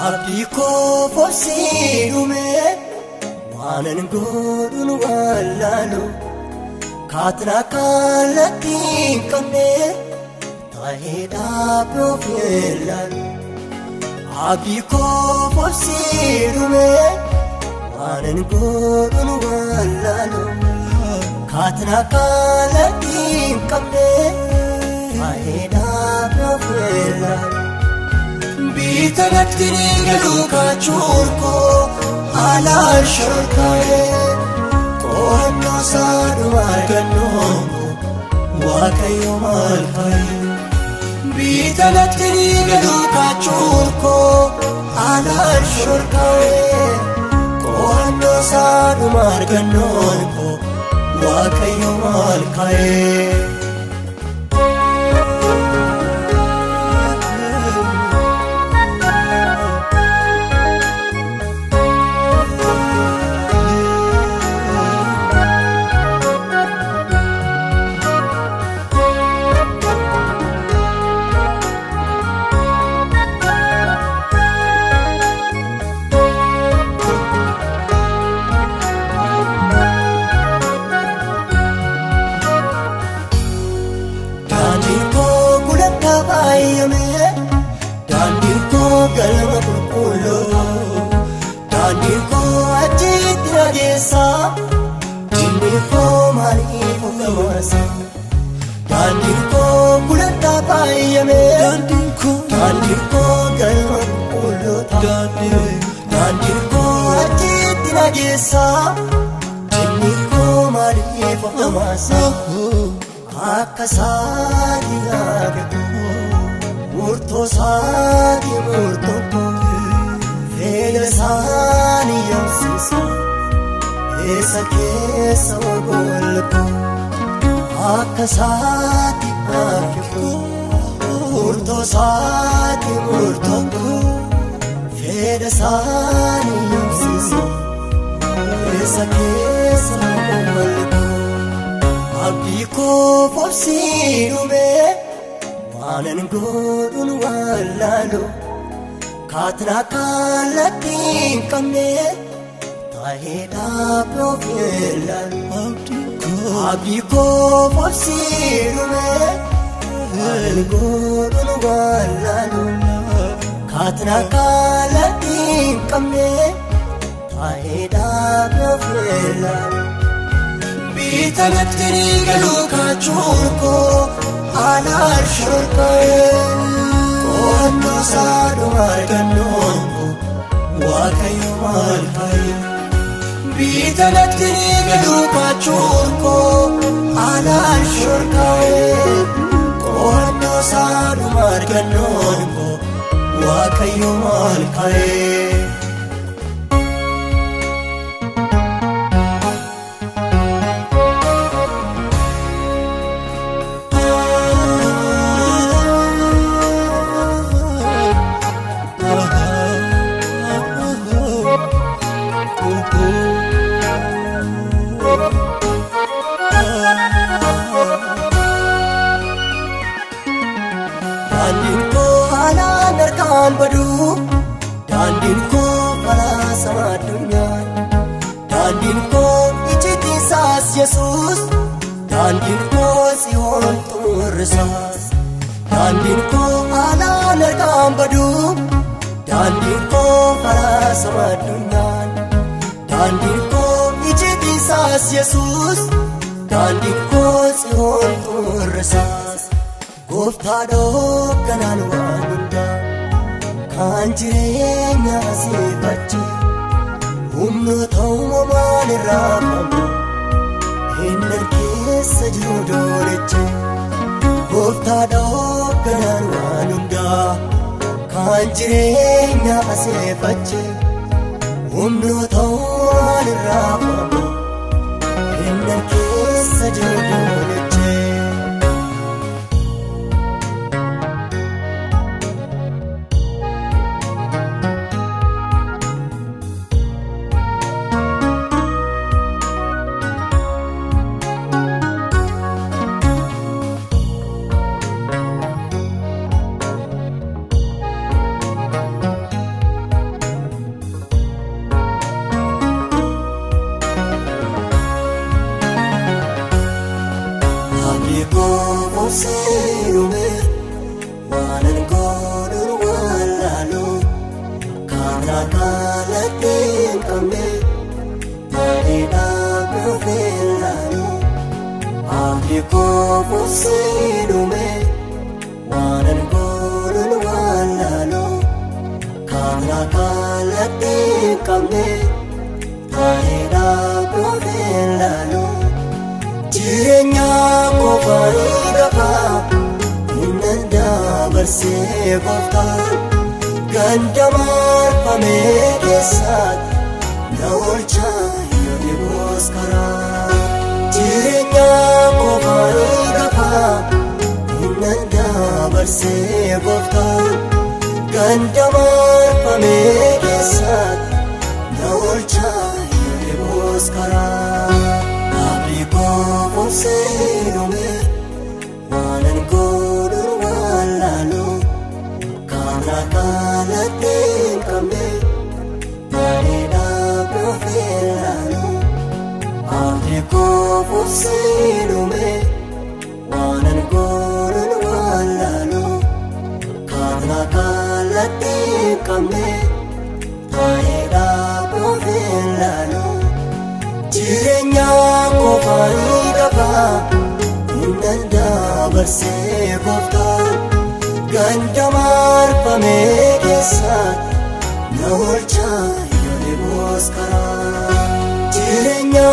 Abdiko fosirume wanan godun walalu katna kalati kamne tahida profilan Abdiko fosirume wanan godun walalu katna kalati kamne tahida profilan Bitanaktini galuka churko ala shorkae Kohanno sadu marganongo wakayo malkae Bitanaktini galuka churko ala shorkae Kohanno sadu marganongo wakayo malkae Dandiko galma pullo Dandiko ajitra desa Dandiko mari fukamasa Dandiko kulata payame Dandiko galma pullo Dandiko ajitra desa Dandiko mari fukamasa Akasadi agako Murto sadi murto ko Fela sani yamsisa Esa kesa golko Akka sadi akko Murto sadi murto ko Fela sani yamsisa Esa kesa golko Abdiko fosirume Wanan godun walalu katna kalati kamne tahida profilan Abdiko fosirume Wanan godun walalu katna kalati kamne tahida profilan Bitanaktini galuka churko ala shorkae Kohanno sadu marganongo wakayo malkae Bitanaktini galuka churko ala shorkae Kohanno sadu marganongo wakayo malkae Dandiko ala nerkan badu Dandiko ala sama dunia Dandiko ijiti sas Yesus Dandiko sihon tursas Dandiko ala nerkan badu Dandiko ala sama dunia Dandiko ijiti sas Yesus daandiin koo Tsiyoon turreessaas gooftaa dhoogganaan waan hundaa kan jireenya asiifachi humnoota uumamaan irraafamu hinnan keessa jiru doonichi gooftaa dhoogganaan waan hundaa kan jireenya asiifachi humnoota uumamaan irraafamu hinnan keessa jiru doonichi. Seerume waanan godhun wallaalu karaa kallattiin qabne bareedaaf dhufeelaalu abdi koo seerume waanan godhun wallaalu karaa kallattiin qabne bareedaaf dhufeelaalu jireenya kofaanii gafaa hinnan dabarsee gooftaan ganda marfamee keessaatti na oolchaa yoo dhiboos karaa jireenya kofaanii gafaa hinnan dabarsee gooftaan ganda marfamee keessaatti na oolchaa yoo dhiboos karaa. Koo seerume waanan godhun wallaalu karaa kallattiin qabne bareedaaf dhufeelaalu abdi koo seerume waanan godhun wallaalu karaa kallattiin qabne bareedaaf dhufeelaalu jireenya kofaanii gafaa hinnan dabarsee gooftaan ganda marfamee keessaatti na oolchaa yoo dhiboos karaa jireenya